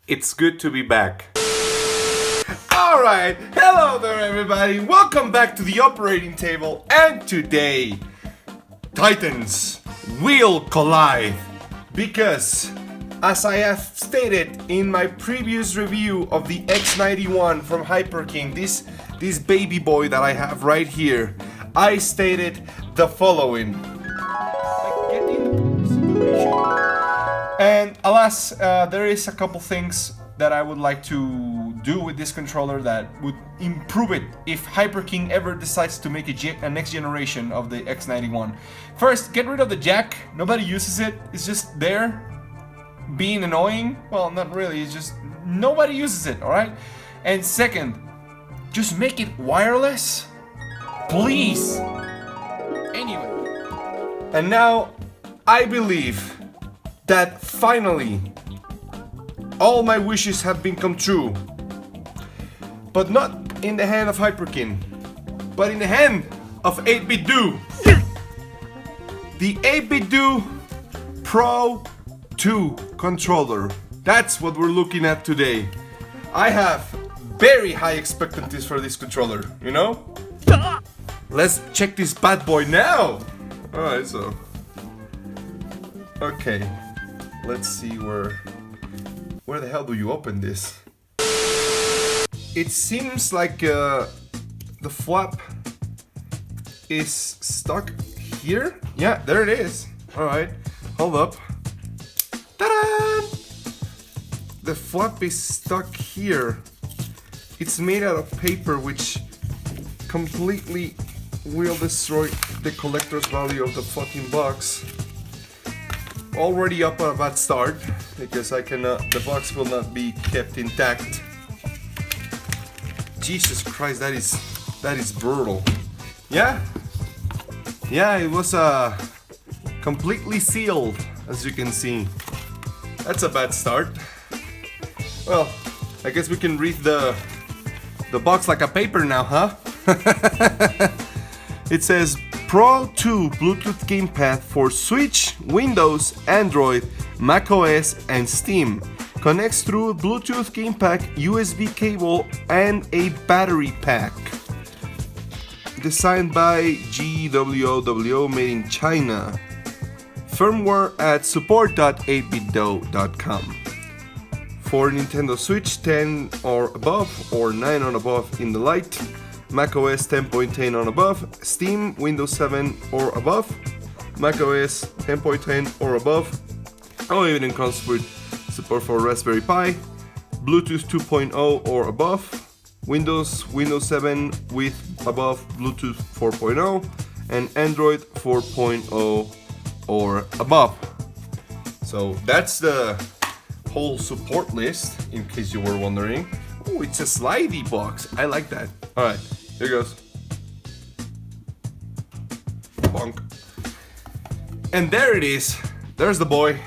It's good to be back. Alright, hello there everybody, welcome back to the operating table, and today, Titans will collide because, as I have stated in my previous review of the X91 from Hyper King, this baby boy that I have right here, I stated the following. And alas, there is a couple things that I would like to do with this controller that would improve it if Hyper King ever decides to make a next generation of the X91. First, get rid of the jack. Nobody uses it. It's just there, being annoying. Well, not really. It's just nobody uses it. All right. And second, just make it wireless, please. Anyway, and now I believe that finally all my wishes have been come true, but not in the hand of Hyper King, but in the hand of 8BitDo. The 8BitDo Pro 2 controller. That's what we're looking at today. I have very high expectations for this controller, you know? Let's check this bad boy now. Alright, so okay, let's see where the hell do you open this? It seems like the flap is stuck here. Yeah, there it is. Alright, hold up. Ta-da! The flap is stuck here. It's made out of paper, which completely will destroy the collector's value of the fucking box. Already up on a bad start because the box will not be kept intact. Jesus Christ, that is brutal. Yeah, it was completely sealed, as you can see. That's a bad start. Well, I guess we can read the box like a paper now, huh? It says Pro 2 Bluetooth gamepad for Switch, Windows, Android, macOS, and Steam. Connects through a Bluetooth gamepad, USB cable, and a battery pack. Designed by GWOWO, made in China. Firmware at support.8bitdo.com. For Nintendo Switch 10 or above, or 9 or above in the light. macOS 10.10 on above, Steam, Windows 7 or above, macOS 10.10 or above, or even in comes with support for Raspberry Pi, Bluetooth 2.0 or above, Windows 7 with above Bluetooth 4.0, and Android 4.0 or above. So that's the whole support list, in case you were wondering. Oh, it's a slidey box. I like that. Alright. Here goes. Bonk. And there it is. There's the boy.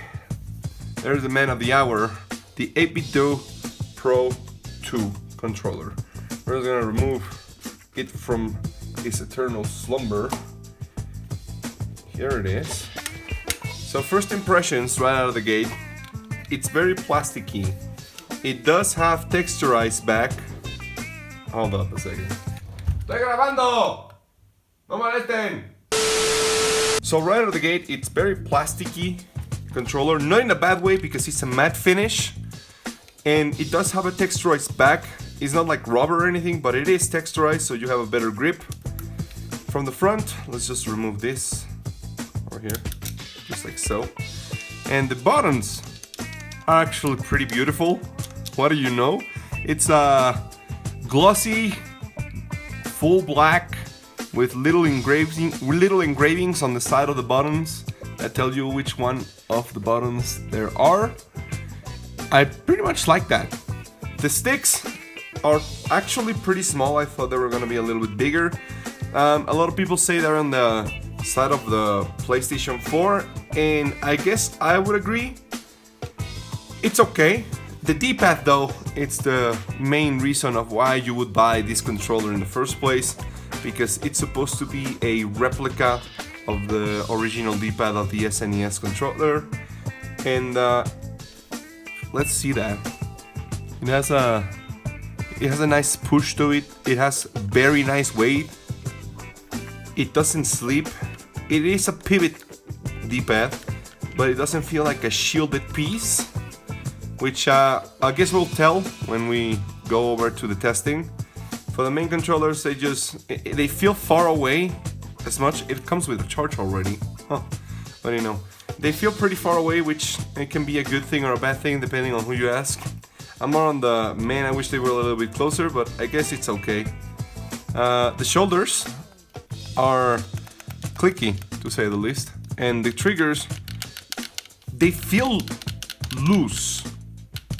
There's the man of the hour. The 8BitDo Pro 2 controller. We're just gonna remove it from its eternal slumber. Here it is. So first impressions right out of the gate. It's very plasticky. It does have texturized back. Hold up a second. ¡Estoy grabando! ¡No molesten! So right out of the gate, it's very plasticky controller. Not in a bad way because it's a matte finish. And it does have a texturized back. It's not like rubber or anything, but it is texturized, so you have a better grip. From the front, let's just remove this over here. Just like so. And the buttons are actually pretty beautiful. What do you know? It's a glossy, full black with little engravings on the side of the buttons that tell you which one of the buttons there are. I pretty much like that. The sticks are actually pretty small. I thought they were gonna be a little bit bigger. A lot of people say they're on the side of the PlayStation 4, and I guess I would agree. It's okay. The D-pad though, it's the main reason of why you would buy this controller in the first place, because it's supposed to be a replica of the original D-pad of the SNES controller, And let's see that. It has a nice push to it. It has very nice weight. It doesn't slip. It is a pivot D-pad, but it doesn't feel like a shielded piece, which I guess we'll tell when we go over to the testing. For the main controllers, they feel far away as much. It comes with a charge already, huh? But you know, they feel pretty far away, which it can be a good thing or a bad thing depending on who you ask. I'm more on the man, I wish they were a little bit closer, but I guess it's okay. The shoulders are clicky, to say the least, and the triggers, they feel loose,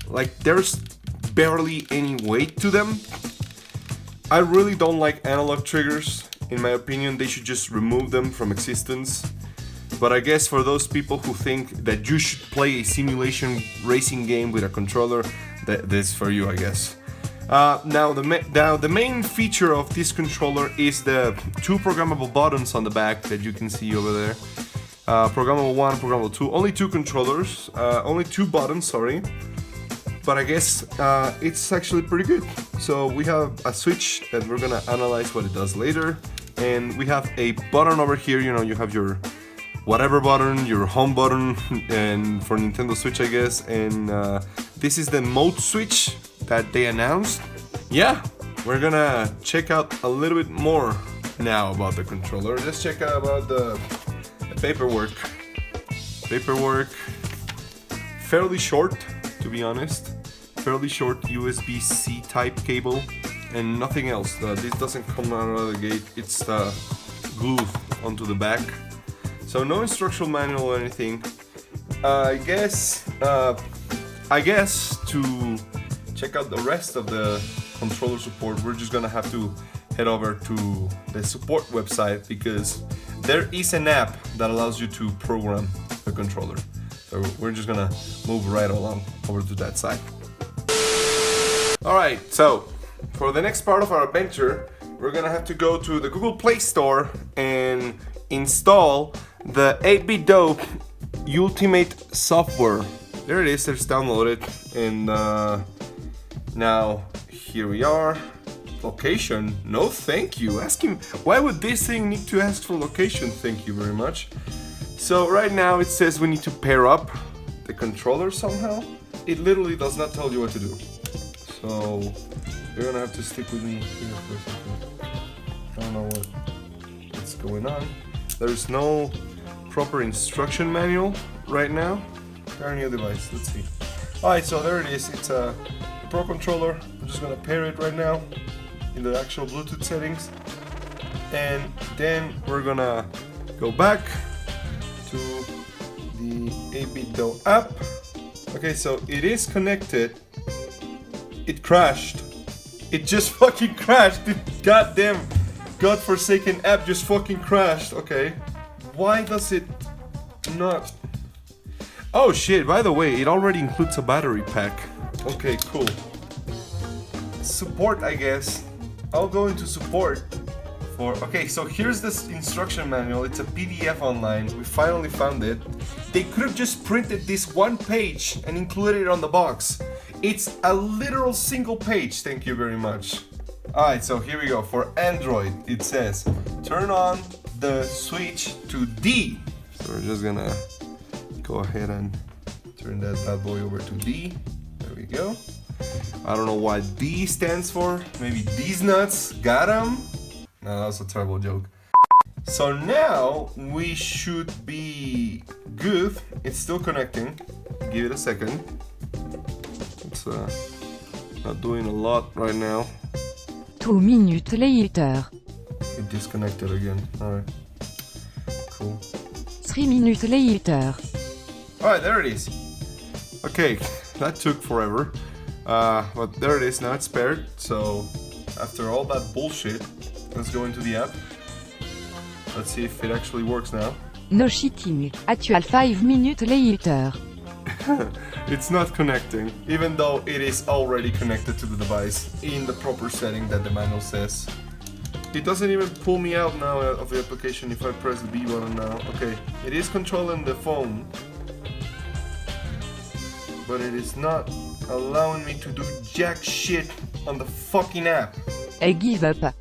like there's barely any weight to them. I really don't like analog triggers. In my opinion, they should just remove them from existence. But I guess for those people who think that you should play a simulation racing game with a controller, this is for you, I guess. Now the main feature of this controller is the two programmable buttons on the back that you can see over there. Programmable 1, programmable 2, only two controllers, only two buttons, sorry. But I guess it's actually pretty good. So we have a switch that we're gonna analyze what it does later. And we have a button over here, you know, you have your whatever button, your home button, and for Nintendo Switch, I guess. And this is the mode switch that they announced. Yeah, we're gonna check out a little bit more now about the controller. Let's check out about the paperwork. Paperwork, fairly short, to be honest. Fairly short USB-C type cable and nothing else. This doesn't come out of the gate. It's glued onto the back. So no instructional manual or anything. I guess to check out the rest of the controller support, we're just gonna have to head over to the support website, because there is an app that allows you to program the controller. So we're just gonna move right along over to that side. Alright, so for the next part of our adventure, we're gonna have to go to the Google Play Store and install the 8BitDo Ultimate software. There it is, it's downloaded. And now here we are. Location, no thank you. Ask him, why would this thing need to ask for location? Thank you very much. So right now it says we need to pair up the controller somehow. It literally does not tell you what to do. So you're gonna have to stick with me here for a second. I don't know what's going on. There's no proper instruction manual right now. Pair a new device, let's see. Alright, so there it is. It's a Pro controller. I'm just gonna pair it right now in the actual Bluetooth settings. And then we're gonna go back to the 8BitDo app. Okay, so it is connected. It crashed. It just fucking crashed. The goddamn godforsaken app just fucking crashed. Okay. Why does it not? Oh shit, by the way, it already includes a battery pack. Okay, cool. Support, I guess. I'll go into support for... Okay, so here's this instruction manual. It's a PDF online. We finally found it. They could have just printed this one page and included it on the box. It's a literal single page. Thank you very much. Alright, so here we go. For Android, it says turn on the switch to D. So we're just gonna go ahead and turn that bad boy over to D. There we go. I don't know what D stands for. Maybe these nuts got 'em? No, that was a terrible joke. So now we should be good. It's still connecting. Give it a second. It's not doing a lot right now. 2 minutes later. It disconnected again. Alright. Cool. 3 minutes later. Alright, there it is. Okay, that took forever. But there it is, now it's paired. So after all that bullshit, let's go into the app. Let's see if it actually works now. No cheating. Actual 5 minutes later. It's not connecting, even though it is already connected to the device in the proper setting that the manual says. It doesn't even pull me out now of the application if I press the B button now. Okay, it is controlling the phone. but it is not allowing me to do jack shit on the fucking app. I give up.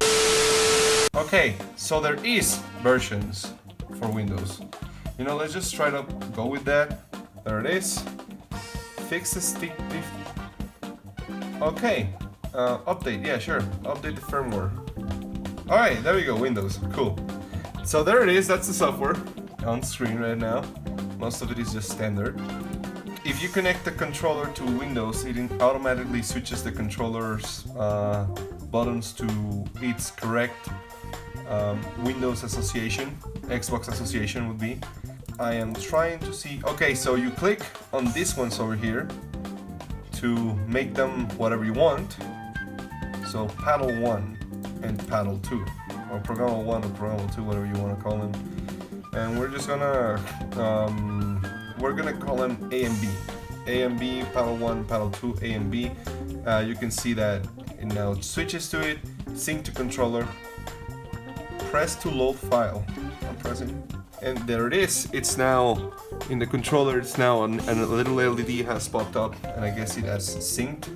Okay, so there is versions for Windows. You know, let's just try to go with that. There it is. Fix the stick diff. Okay, update, yeah, sure. Update the firmware. Alright, there we go, Windows, cool. So there it is, that's the software on screen right now. Most of it is just standard. If you connect the controller to Windows, it automatically switches the controller's buttons to its correct Windows association, Xbox association would be. I am trying to see, okay, so you click on these ones over here to make them whatever you want. So paddle 1 and paddle 2, or programmable 1 or programmable 2, whatever you want to call them. And we're just gonna call them A and B. A and B, paddle 1, paddle 2, A and B. You can see that it now switches to it, sync to controller, press to load file. I'm pressing. And there it is. It's now in the controller. It's now and a little LED has popped up, and I guess it has synced.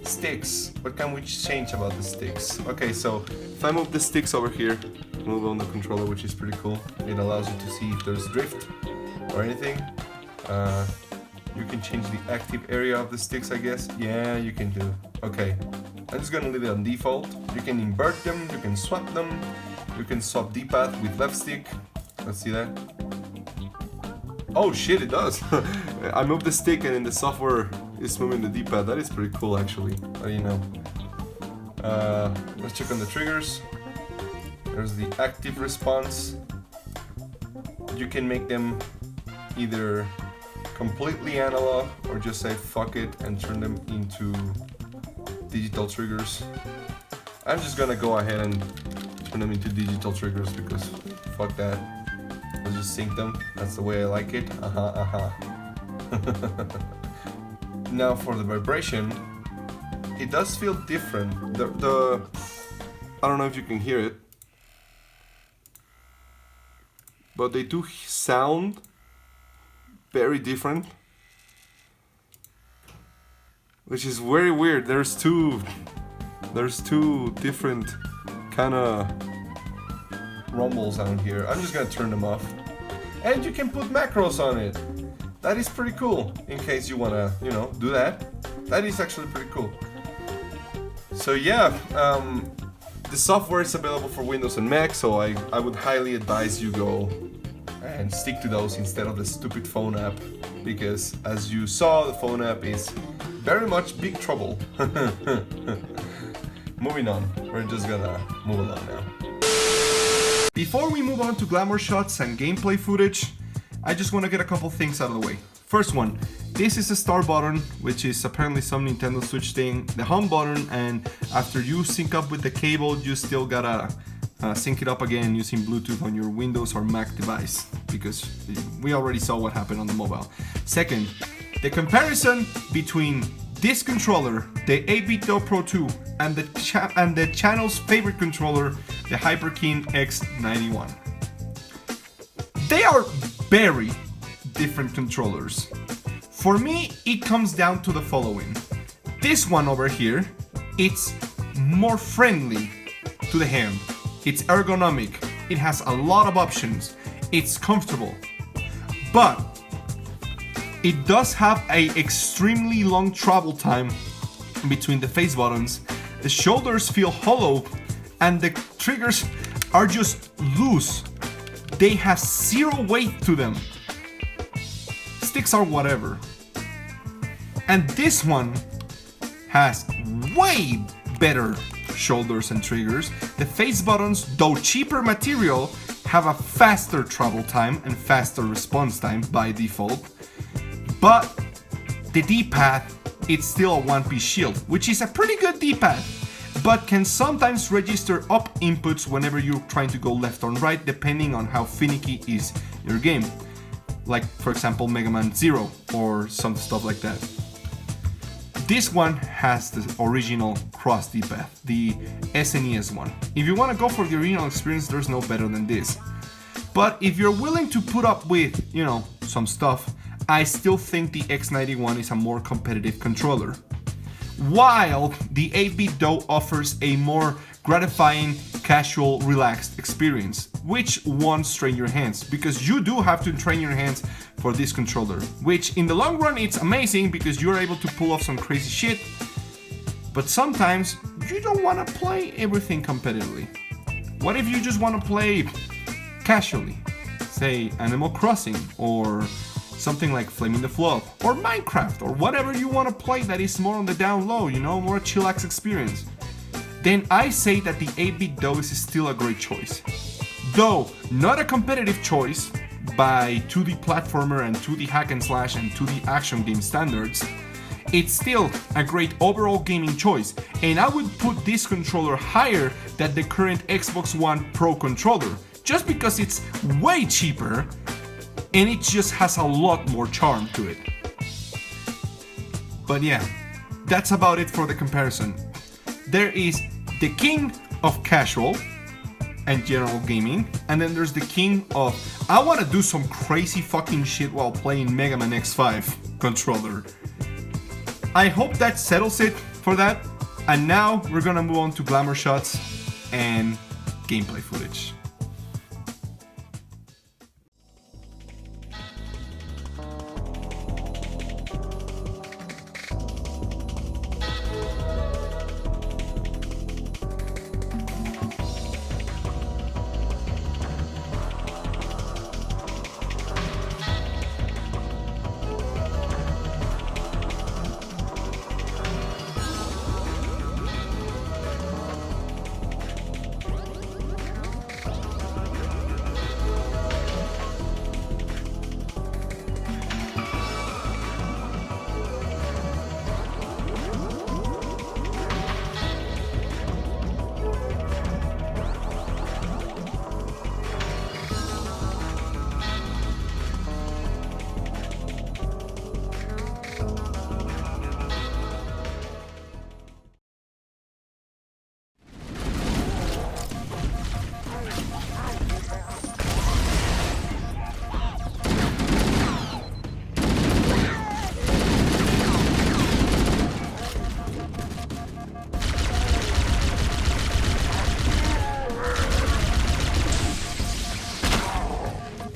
Sticks. What can we change about the sticks? Okay, so if I move the sticks over here, move on the controller, which is pretty cool. It allows you to see if there's drift or anything. You can change the active area of the sticks, I guess. Yeah, you can do. Okay, I'm just gonna leave it on default. You can invert them. You can swap them. You can swap D-pad with left stick. Let's see that. Oh shit, it does. I moved the stick and in the software is moving the D-pad. That is pretty cool, actually. What do you know? Let's check on the triggers. There's the active response. You can make them either completely analog or just say fuck it and turn them into digital triggers. I'm just gonna go ahead and turn them into digital triggers because fuck that. Let's just sync them. That's the way I like it. Now for the vibration, it does feel different. I don't know if you can hear it, but they do sound very different, which is very weird. There's two different kind of rumbles down here. I'm just gonna turn them off, and you can put macros on it. That is pretty cool. In case you wanna, do that. That is actually pretty cool. So yeah, the software is available for Windows and Mac. So I would highly advise you go and stick to those instead of the stupid phone app, because as you saw, the phone app is very much big trouble. Moving on, we're just gonna move along now. Before we move on to Glamour Shots and gameplay footage, I just want to get a couple things out of the way. First one, this is the start button, which is apparently some Nintendo Switch thing, the home button, and after you sync up with the cable, you still gotta sync it up again using Bluetooth on your Windows or Mac device, because we already saw what happened on the mobile. Second, the comparison between this controller, the 8BitDo Pro 2, and the channel's favorite controller, the HyperKeen X91. They are very different controllers. For me, it comes down to the following. This one over here, it's more friendly to the hand. It's ergonomic. It has a lot of options. It's comfortable. But it does have an extremely long travel time between the face buttons. The shoulders feel hollow and the triggers are just loose. They have zero weight to them. Sticks are whatever. And this one has way better shoulders and triggers. The face buttons, though cheaper material, have a faster travel time and faster response time by default. But the D-pad, it's still a one-piece shield, which is a pretty good D-pad, but can sometimes register up inputs whenever you're trying to go left or right, depending on how finicky is your game. Like, for example, Mega Man 0 or some stuff like that. This one has the original cross D-pad, the SNES one. If you want to go for the original experience, there's no better than this. But if you're willing to put up with, some stuff, I still think the X91 is a more competitive controller. While the 8BitDo offers a more gratifying, casual, relaxed experience, which won't strain your hands, because you do have to train your hands for this controller, which in the long run it's amazing because you're able to pull off some crazy shit, but sometimes you don't want to play everything competitively. What if you just want to play casually? Say Animal Crossing, or something like Flaming the Flood, or Minecraft, or whatever you want to play that is more on the down low, you know, more chillax experience. Then I say that the 8BitDo is still a great choice. Though not a competitive choice by 2D platformer and 2D hack and slash and 2D action game standards, it's still a great overall gaming choice, and I would put this controller higher than the current Xbox One Pro controller, just because it's way cheaper and it just has a lot more charm to it. But yeah, that's about it for the comparison. There is the king of casual and general gaming, and then there's the king of I want to do some crazy fucking shit while playing Mega Man X5 controller. I hope that settles it for that, and now we're gonna move on to Glamour Shots and gameplay footage.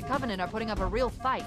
Covenant are putting up a real fight.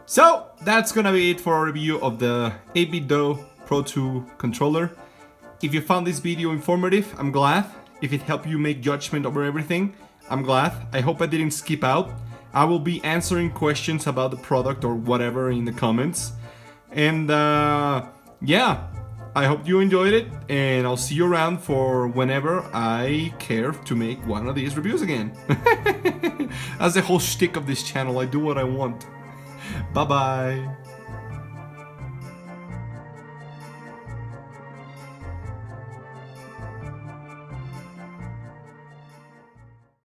So that's gonna be it for our review of the 8BitDo Pro 2 controller. If you found this video informative, I'm glad. If it helped you make judgment over everything, I'm glad. I hope I didn't skip out. I will be answering questions about the product or whatever in the comments. And yeah, I hope you enjoyed it, and I'll see you around for whenever I care to make one of these reviews again. That's the whole shtick of this channel. I do what I want. Bye bye.